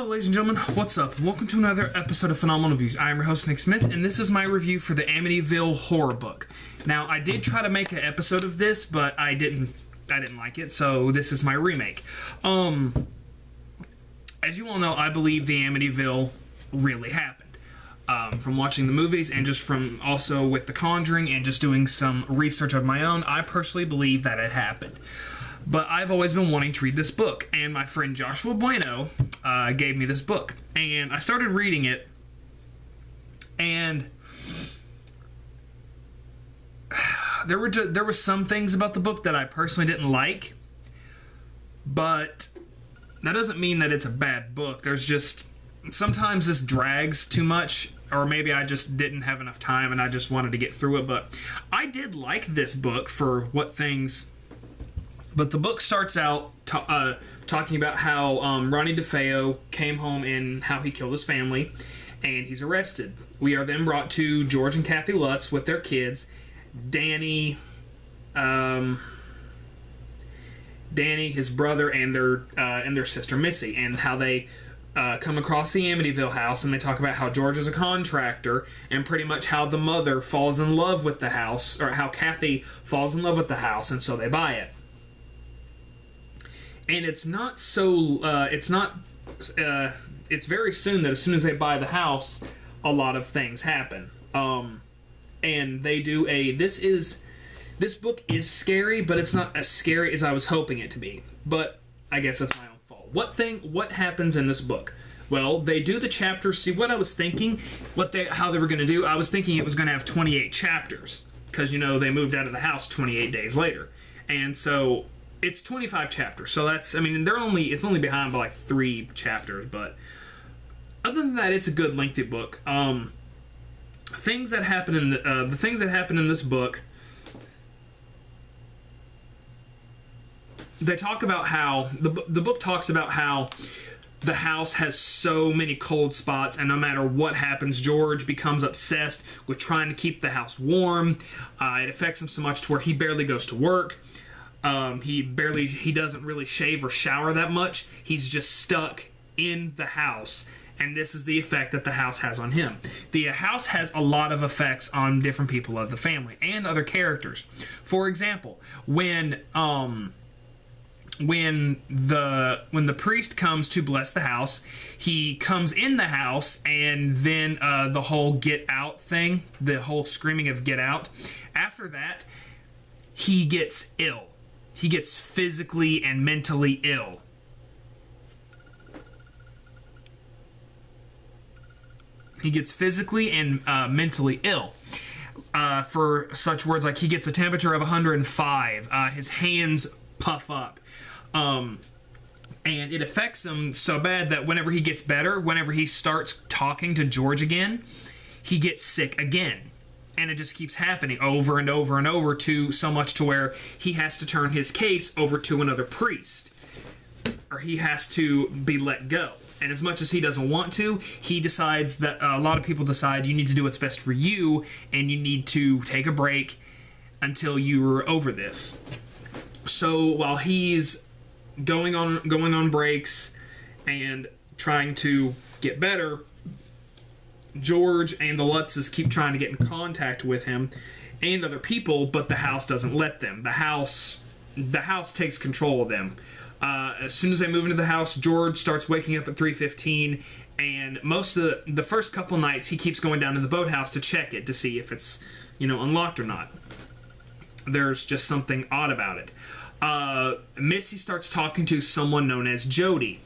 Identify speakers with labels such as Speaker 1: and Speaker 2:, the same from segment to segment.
Speaker 1: Hello ladies and gentlemen, what's up? Welcome to another episode of Phenomenal Views. I am your host Nick Smith, and this is my review for the Amityville Horror book. Now, I did try to make an episode of this, but I didn't like it, so this is my remake. As you all know, I believe the Amityville really happened. From watching the movies and just from also with The Conjuring and just doing some research of my own, I personally believe that it happened. But I've always been wanting to read this book, and my friend Joshua Bueno gave me this book, and I started reading it, and there were some things about the book that I personally didn't like, but that doesn't mean that it's a bad book. There's just sometimes this drags too much, or maybe I just didn't have enough time and I just wanted to get through it. But I did like this book for what things. But the book starts out talking about how Ronnie DeFeo came home and how he killed his family, and he's arrested. We are then brought to George and Kathy Lutz with their kids, Danny, his brother, and their sister Missy, and how they come across the Amityville house, and they talk about how George is a contractor, and pretty much how the mother falls in love with the house, or how Kathy falls in love with the house, and so they buy it. And it's not so, it's very soon that as soon as they buy the house, a lot of things happen. And they do this book is scary, but it's not as scary as I was hoping it to be. But I guess that's my own fault. What happens in this book? Well, they do the chapters. See, what I was thinking, how they were going to do, I was thinking it was going to have 28 chapters. Because, you know, they moved out of the house 28 days later. And so it's 25 chapters, so that's, I mean, it's only behind by like 3 chapters, but other than that, it's a good lengthy book. Things that happen in the things that happen in this book, they talk about how the book talks about how the house has so many cold spots, and no matter what happens, George becomes obsessed with trying to keep the house warm. It affects him so much to where he barely goes to work. He doesn't really shave or shower that much. He's just stuck in the house, and this is the effect that the house has on him. The house has a lot of effects on different people of the family and other characters. For example, when the priest comes to bless the house, he comes in the house, and then the whole get out thing, the whole screaming of get out, after that, he gets ill. He gets physically and mentally ill. He gets physically and mentally ill. For such words like he gets a temperature of 105. His hands puff up. And it affects him so bad that whenever he gets better, whenever he starts talking to George again, he gets sick again. And it just keeps happening over and over and over, to so much to where he has to turn his case over to another priest, or he has to be let go. And as much as he doesn't want to, he decides that a lot of people decide you need to do what's best for you, and you need to take a break until you're over this. So while he's going on breaks and trying to get better, George and the Lutzes keep trying to get in contact with him and other people, but the house doesn't let them. The house takes control of them. As soon as they move into the house, George starts waking up at 3:15, and most of the first couple nights he keeps going down to the boathouse to check it to see if it's, you know, unlocked or not. There's just something odd about it. Missy starts talking to someone known as Jody.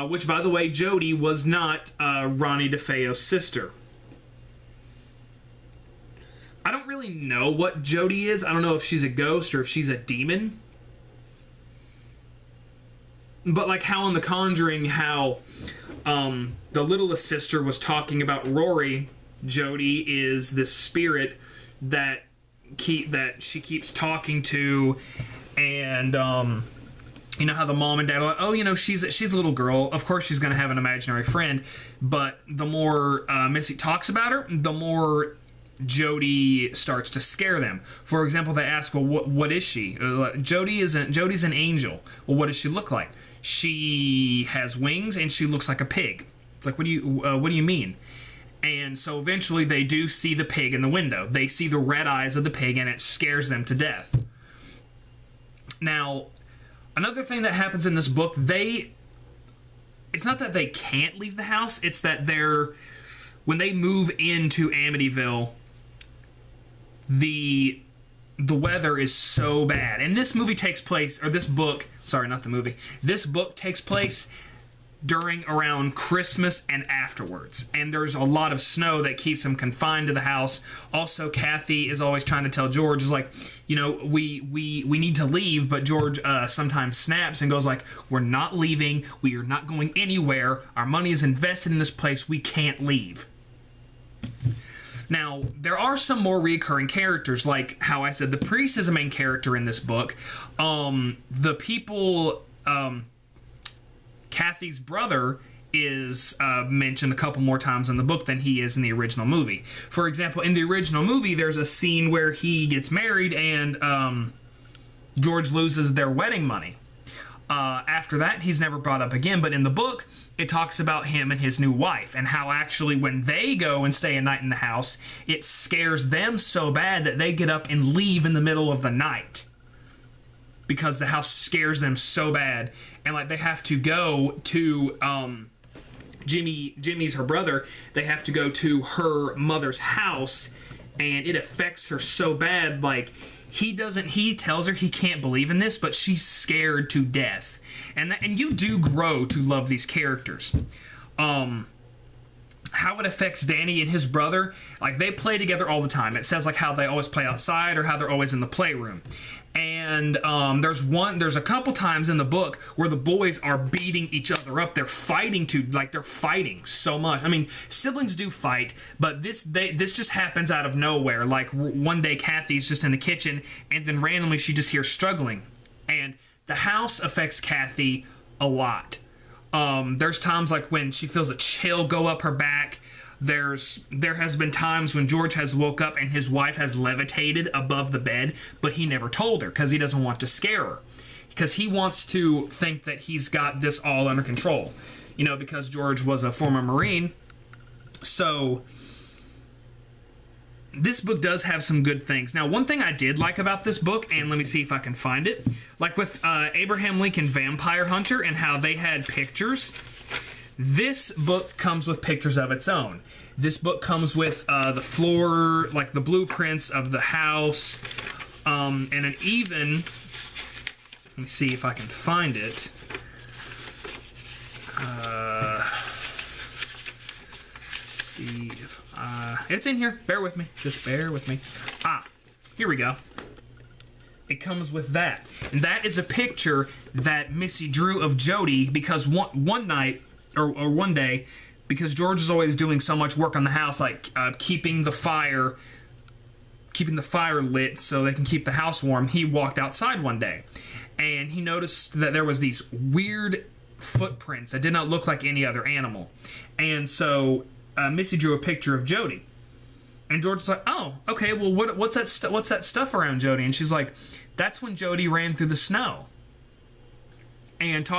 Speaker 1: Which, by the way, Jody was not Ronnie DeFeo's sister. I don't really know what Jody is. I don't know if she's a ghost or if she's a demon. But like how in The Conjuring, how the littlest sister was talking about Rory, Jody is this spirit that she keeps talking to, and you know how the mom and dad are like, oh, you know, she's a little girl. Of course she's going to have an imaginary friend. But the more Missy talks about her, the more Jody starts to scare them. For example, they ask, well, what is she? Jody's an angel. Well, what does she look like? she has wings and she looks like a pig. It's like, what do you mean? And so eventually they do see the pig in the window. They see the red eyes of the pig, and it scares them to death. Now, another thing that happens in this book, it's not that they can't leave the house, it's that when they move into Amityville, the weather is so bad. And this movie takes place, or this book, sorry, not the movie, this book takes place around Christmas and afterwards, and there's a lot of snow that keeps him confined to the house. Also, Kathy is always trying to tell George, is like, you know, we need to leave, but George sometimes snaps and goes like, we're not leaving, we are not going anywhere, our money is invested in this place, we can't leave. Now, there are some more recurring characters, like how I said the priest is a main character in this book. The people, Kathy's brother is mentioned a couple more times in the book than he is in the original movie. For example, in the original movie, there's a scene where he gets married and George loses their wedding money. After that, he's never brought up again, but in the book, it talks about him and his new wife, and how actually when they go and stay a night in the house, it scares them so bad that they get up and leave in the middle of the night. Because the house scares them so bad, and like they have to go to Jimmy's her brother, they have to go to her mother's house, and it affects her so bad, like he tells her he can't believe in this, but she's scared to death. And you do grow to love these characters. How it affects Danny and his brother, like they play together all the time. It says like how they always play outside or how they're always in the playroom. And there's a couple times in the book where the boys are beating each other up. They're fighting so much. I mean, siblings do fight, but this just happens out of nowhere. Like one day Kathy's just in the kitchen, and then randomly she just hears struggling. And the house affects Kathy a lot. There's times like when she feels a chill go up her back. There has been times when George has woke up and his wife has levitated above the bed, but he never told her because he doesn't want to scare her. Because he wants to think that he's got this all under control. You know, because George was a former Marine. So this book does have some good things. Now, one thing I did like about this book, and let me see if I can find it, like with Abraham Lincoln Vampire Hunter and how they had pictures, this book comes with pictures of its own. This book comes with the floor, like the blueprints of the house, and an even, let me see if I can find it. See if it's in here. Bear with me. Just bear with me. Here we go. It comes with that. And that is a picture that Missy drew of Jody because one night, or one day, because George is always doing so much work on the house, like keeping the fire lit so they can keep the house warm, he walked outside one day. And he noticed that there was these weird footprints that did not look like any other animal. And so Missy drew a picture of Jody. And George was like, oh, okay, well, what's that stuff around Jody? And she's like, that's when Jody ran through the snow. And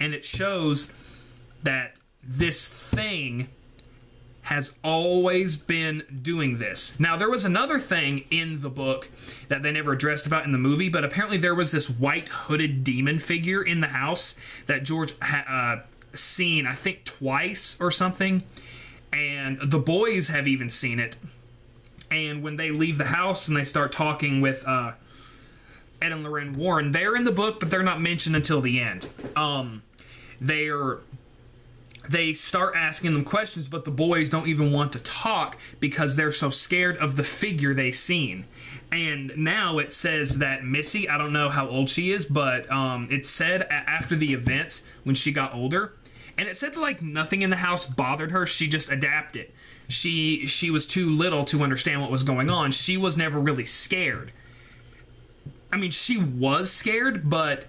Speaker 1: it shows that this thing has always been doing this. Now, there was another thing in the book that they never addressed about in the movie, but apparently there was this white hooded demon figure in the house that George had seen, I think, twice or something. And the boys have even seen it. And when they leave the house and they start talking with Ed and Lorraine Warren, they're in the book, but they're not mentioned until the end. They start asking them questions, but the boys don't even want to talk because they're so scared of the figure they've seen. And now it says that Missy, I don't know how old she is, but it said after the events when she got older, and it said like nothing in the house bothered her. She just adapted. She was too little to understand what was going on. She was never really scared. I mean, she was scared, but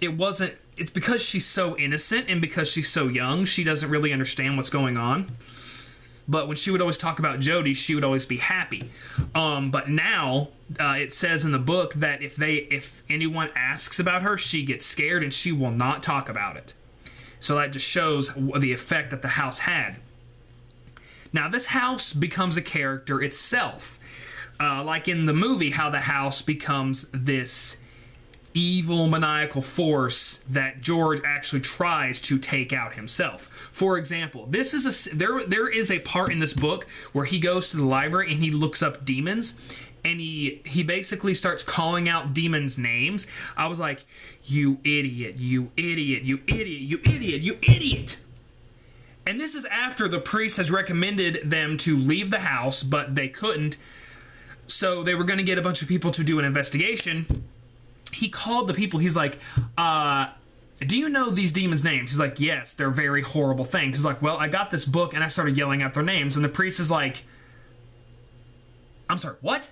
Speaker 1: it wasn't. It's because she's so innocent and because she's so young, she doesn't really understand what's going on. but when she would always talk about Jody, she would always be happy. But now it says in the book that if anyone asks about her, she gets scared and she will not talk about it. So that just shows the effect that the house had. Now this house becomes a character itself. Like in the movie, how the house becomes this evil, maniacal force that George actually tries to take out himself. For example, there is a part in this book where he goes to the library and he looks up demons, and he basically starts calling out demons' names. I was like, you idiot, you idiot, you idiot, you idiot, you idiot. And this is after the priest has recommended them to leave the house, but they couldn't. So they were going to get a bunch of people to do an investigation. He called the people. He's like, do you know these demons' names? He's like, yes, they're very horrible things. He's like, well, I got this book, and I started yelling out their names. And the priest is like, I'm sorry, what?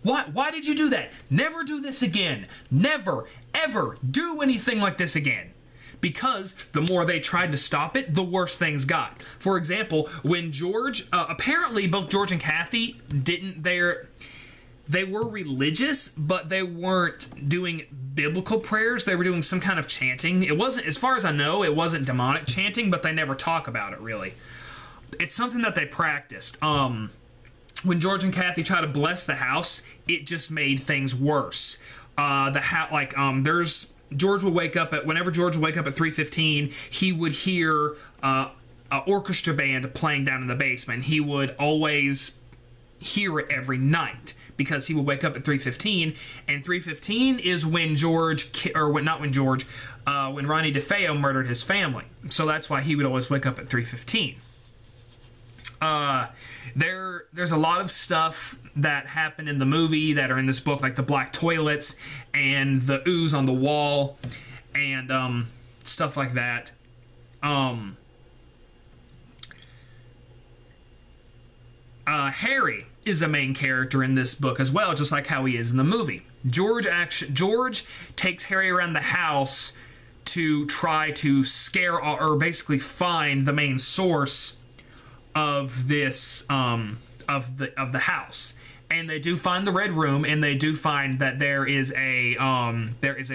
Speaker 1: Why did you do that? Never do this again. Never, ever do anything like this again. Because the more they tried to stop it, the worse things got. For example, when George, apparently both George and Kathy they were religious, but they weren't doing biblical prayers. They were doing some kind of chanting. It wasn't, as far as I know, it wasn't demonic chanting, but they never talk about it, really. It's something that they practiced. When George and Kathy try to bless the house, it just made things worse. George would wake up whenever George would wake up at 3:15, he would hear an orchestra band playing down in the basement. He would always hear it every night because he would wake up at 3:15, and 3:15 is when when Ronnie DeFeo murdered his family. So that's why he would always wake up at 3:15. There's a lot of stuff that happened in the movie that are in this book, like the black toilets and the ooze on the wall and stuff like that. Harry is a main character in this book as well, just like how he is in the movie. George takes Harry around the house to try to scare or basically find the main source of this of the house. And they do find the red room, and they do find that there is a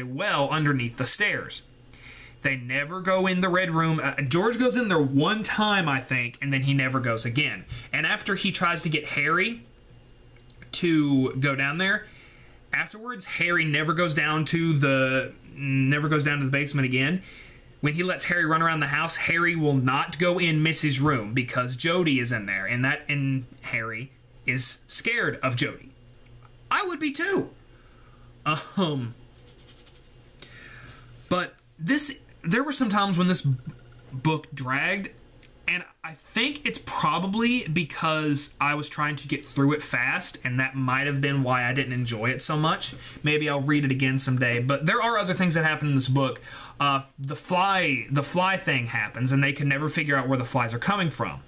Speaker 1: well underneath the stairs. They never go in the red room. George goes in there one time, I think, and then he never goes again. And after he tries to get Harry to go down there, afterwards Harry never goes down to the basement again. When he lets Harry run around the house, Harry will not go in Missy's room because Jody is in there, and Harry is scared of Jody. I would be too. But there were some times when this book dragged, and I think it's probably because I was trying to get through it fast, and that might have been why I didn't enjoy it so much. Maybe I'll read it again someday. But there are other things that happen in this book. The fly thing happens, and they can never figure out where the flies are coming from.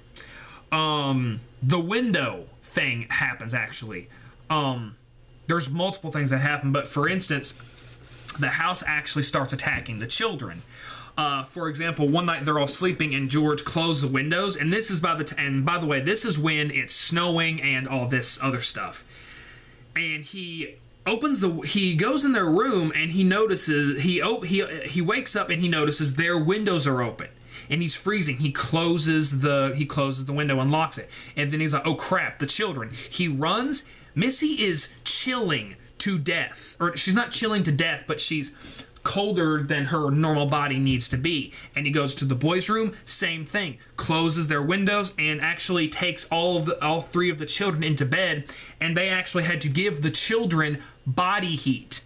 Speaker 1: The window thing happens, actually. There's multiple things that happen, but for instance, the house actually starts attacking the children. For example, one night they're all sleeping and George closed the windows, and this is by the way, this is when it's snowing and all this other stuff. And he goes in their room and he notices he wakes up and he notices their windows are open. And he's freezing. He closes the window and locks it. And then he's like, oh crap, the children. He runs. Missy is chilling to death. Or she's not chilling to death, but she's colder than her normal body needs to be. And he goes to the boys' room, same thing. Closes their windows and actually takes all three of the children into bed. And they actually had to give the children body heat.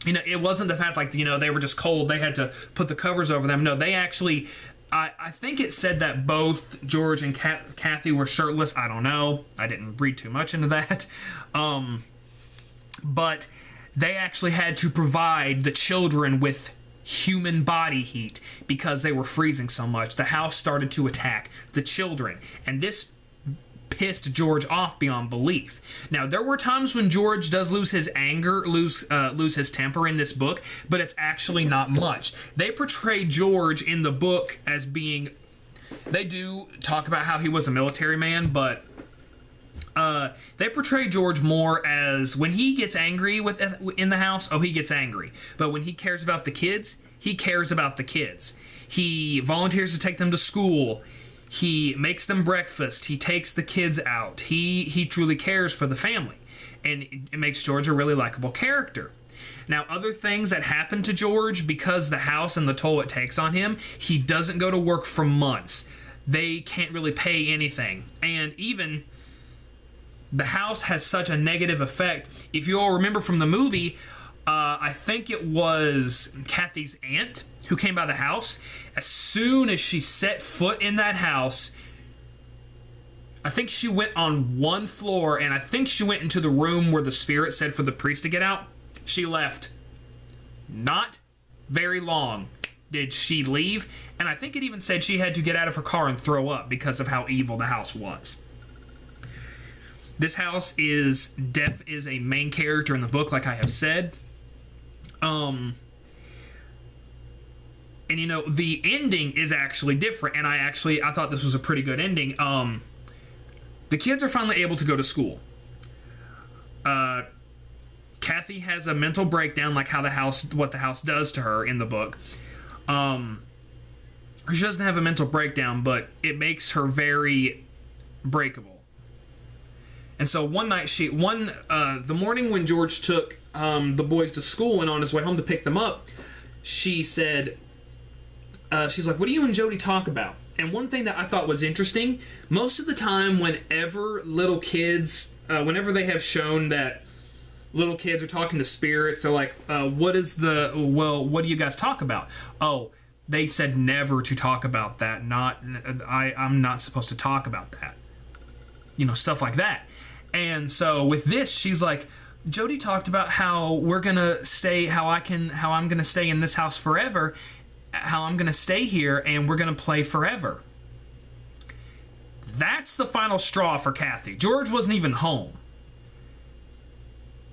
Speaker 1: You know, it wasn't the fact like, you know, they were just cold. They had to put the covers over them. No, they actually, I think it said that both George and Kathy were shirtless. I don't know. I didn't read too much into that. But they actually had to provide the children with human body heat because they were freezing so much. The house started to attack the children. And this pissed George off beyond belief. Now, there were times when George does lose his anger, lose his temper in this book, but it's actually not much. They portray George in the book as being They do talk about how he was a military man, but they portray George more as when he gets angry in the house, oh, he gets angry. But when he cares about the kids, he cares about the kids. He volunteers to take them to school. He makes them breakfast. He takes the kids out. He truly cares for the family. And it makes George a really likable character. Now, other things that happen to George, because the house and the toll it takes on him, he doesn't go to work for months. They can't really pay anything. And even the house has such a negative effect. If you all remember from the movie, I think it was Kathy's aunt who came by the house. As soon as she set foot in that house, I think she went on one floor, and I think she went into the room where the spirit said for the priest to get out. She left. Not very long did she leave, and I think it even said she had to get out of her car and throw up because of how evil the house was. This house is Death is a main character in the book, like I have said. And you know, the ending is actually different, and I thought this was a pretty good ending. The kids are finally able to go to school. Kathy has a mental breakdown, like what the house does to her in the book. She doesn't have a mental breakdown, but it makes her very breakable. And so one night, the morning when George took the boys to school and on his way home to pick them up, she said, she's like, "What do you and Jody talk about?" And one thing that I thought was interesting, most of the time whenever little kids, whenever they have shown that little kids are talking to spirits, they're like, what do you guys talk about? Oh, they said never to talk about that. I'm not supposed to talk about that. You know, stuff like that. And so with this, she's like, Jody talked about how we're gonna stay, how I'm gonna stay in this house forever, how I'm gonna stay here and we're gonna play forever. That's the final straw for Kathy. George wasn't even home.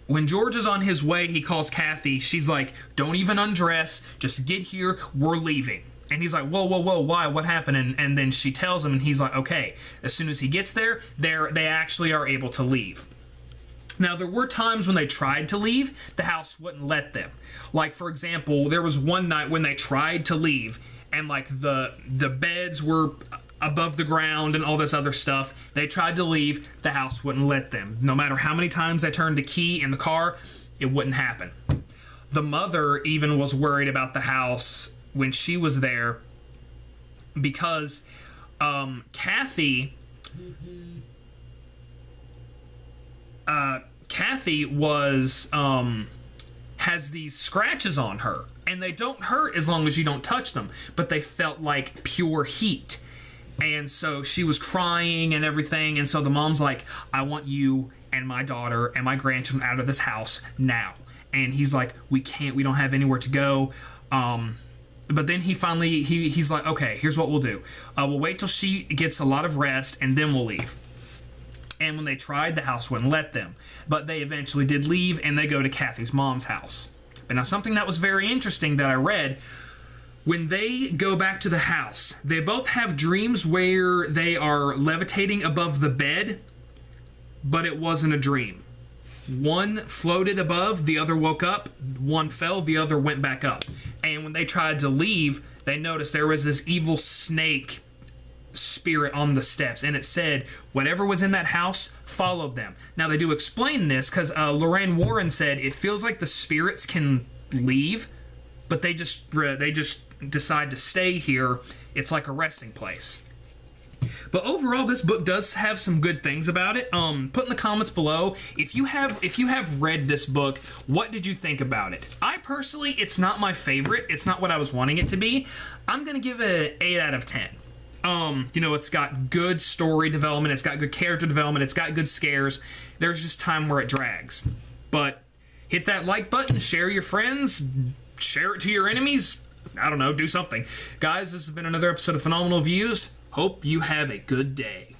Speaker 1: When George is on his way, he calls Kathy. She's like, don't even undress. Just get here. We're leaving. And he's like, whoa, why? What happened? And then she tells him, and he's like, okay. As soon as he gets there, they actually are able to leave. Now, there were times when they tried to leave, the house wouldn't let them. Like, for example, there was one night when they tried to leave, and like the beds were above the ground and all this other stuff. They tried to leave, the house wouldn't let them. No matter how many times they turned the key in the car, it wouldn't happen. The mother even was worried about the house when she was there because Kathy was has these scratches on her, and they don't hurt as long as you don't touch them, but they felt like pure heat. And so she was crying and everything, and so the mom's like, I want you and my daughter and my grandchildren out of this house now. And he's like, we don't have anywhere to go. But then he finally, he's like, okay, here's what we'll do. We'll wait till she gets a lot of rest, and then we'll leave. And when they tried, the house wouldn't let them. But they eventually did leave, and they go to Kathy's mom's house. But now something that was very interesting that I read, when they go back to the house, they both have dreams where they are levitating above the bed, but it wasn't a dream. One floated above, the other woke up, one fell, the other went back up. And when they tried to leave, they noticed there was this evil snake spirit on the steps, and it said whatever was in that house followed them. Now they do explain this because Lorraine Warren said it feels like the spirits can leave, but they just decide to stay here. It's like a resting place. But overall, this book does have some good things about it. Put in the comments below if you have read this book, what did you think about it? I personally, it's not my favorite. It's not what I was wanting it to be. I'm gonna give it an 8 out of 10. You know, it's got good story development, it's got good character development, it's got good scares. There's just time where it drags. But hit that like button, share your friends, share it to your enemies. I don't know, do something. Guys, this has been another episode of Phenomenal Views. Hope you have a good day.